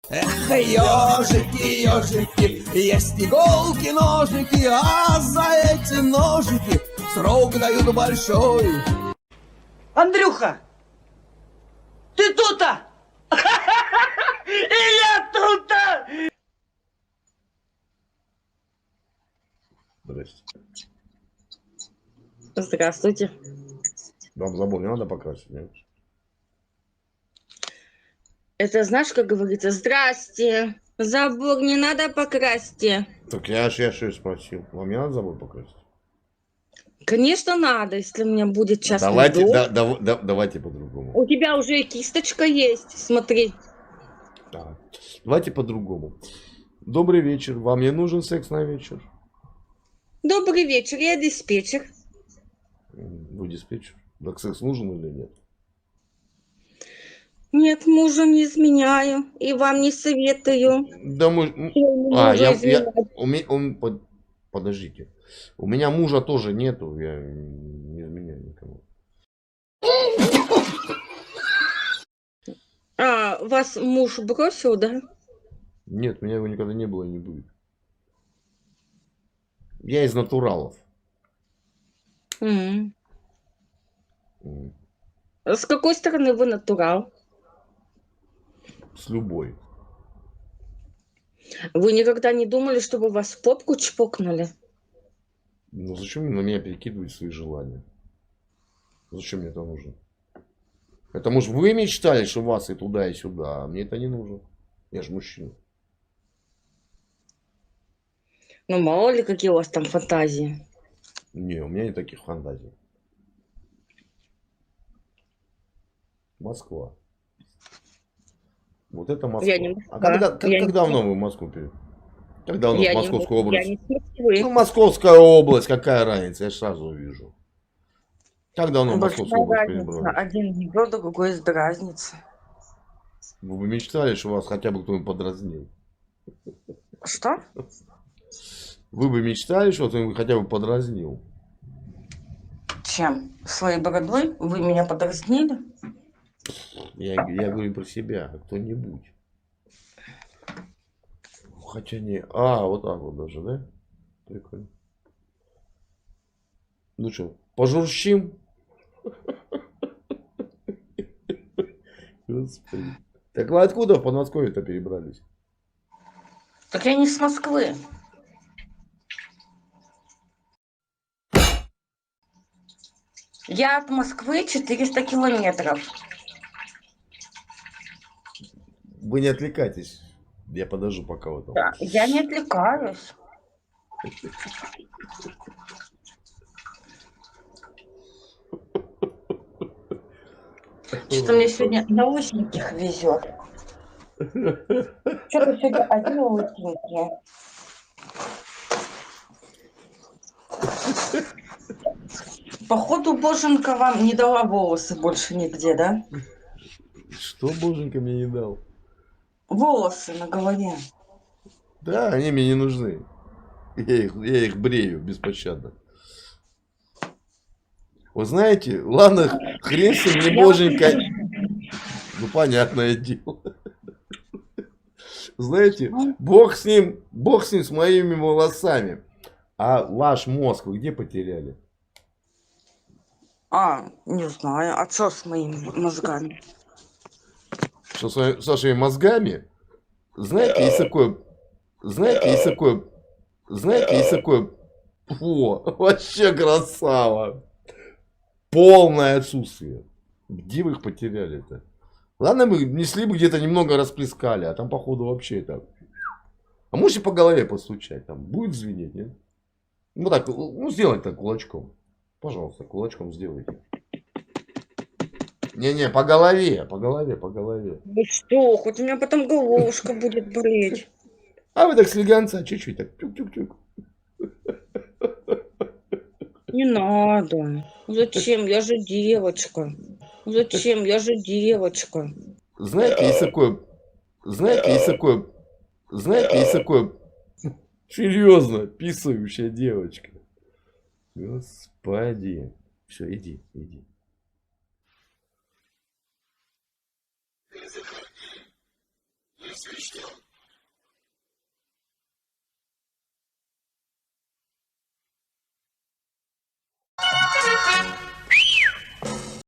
Эх, ежики, ежики, есть иголки, ножики, а за эти ножики срок дают большой. Андрюха, ты тут-то? И я тут-то! Здрасте. Здравствуйте. Вам забор не надо покрасить, нет? Это знаешь, как говорится, здрасте. Забор не надо покрасьте. Так я же спросил. Вам не надо забор покрасить? Конечно, надо, если у меня будет частный Давайте, дом. давайте по-другому. У тебя уже и кисточка есть, смотри. Так, давайте по-другому. Добрый вечер. Вам не нужен секс на вечер? Добрый вечер, я диспетчер. Вы диспетчер. Так секс нужен или нет? Нет, мужу не изменяю и вам не советую. Да мы... Своему А, мужу изменять. Подождите. У меня мужа тоже нету. Я не изменяю никому. А, вас муж бросил, да? Нет, у меня его никогда не было и не будет. Я из натуралов. М. С какой стороны вы натурал? С любой. Вы никогда не думали, чтобы вас в попку чпокнули? Ну зачем на меня перекидывать свои желания? Зачем мне это нужно? Это может вы мечтали, что вас и туда, и сюда, а мне это не нужно. Я же мужчина. Ну, мало ли, какие у вас там фантазии. Не, у меня нет таких фантазий. Москва. Вот это Москва. Я не А Москва. как давно вы в Москву перед? Как давно в Московскую Я область? не с Москвы. Ну, Московская область, какая разница, я сразу увижу. Как давно в Большая Московскую область разница. перебрались? Один не год, другой без разницы. Вы бы мечтали, что вас хотя бы кто-нибудь подразнил? Что? Вы бы мечтали, что кто-нибудь хотя бы подразнил? Чем? Своей бородой? Вы меня подразнили? Я говорю про себя, а кто-нибудь. Хотя не... А, вот так вот даже, да? Прикольно. Ну что, пожурчим? Господи. Так вы откуда в Подмосковье-то перебрались? Так я не с Москвы. Я от Москвы 400 километров. Вы не отвлекайтесь. Я подожду пока вот там. Да, я не отвлекаюсь. Что-то мне сегодня наушников везет. Что-то сегодня один лысенький. Походу, Боженька вам не дала волосы больше нигде, да? Что боженька мне не дал? Волосы на голове. Да, они мне не нужны. Я их брею беспощадно. Вы знаете, ладно, хрен с ним, не боженька. Ну, понятное дело. Знаете, бог с ним, с моими волосами. А ваш мозг вы где потеряли? Не знаю. А что с моими мозгами? Что с вашими мозгами? Знаете, есть такое... О, вообще красава. Полное отсутствие. Где вы их потеряли-то? Ладно, мы несли бы где-то немного расплескали, а там походу вообще это... А можете по голове постучать, там будет звенеть, нет? Ну так, ну сделайте так кулачком. Пожалуйста, кулачком сделайте. Не-не, по голове. Ну что, хоть у меня потом головушка будет болеть. А вы так слегонца, чуть-чуть так, тюк-тюк-тюк. Не надо. Зачем? Я же девочка. Зачем? Я же девочка. Знаете, есть такое, серьезно, писающая девочка. Господи. Все, иди.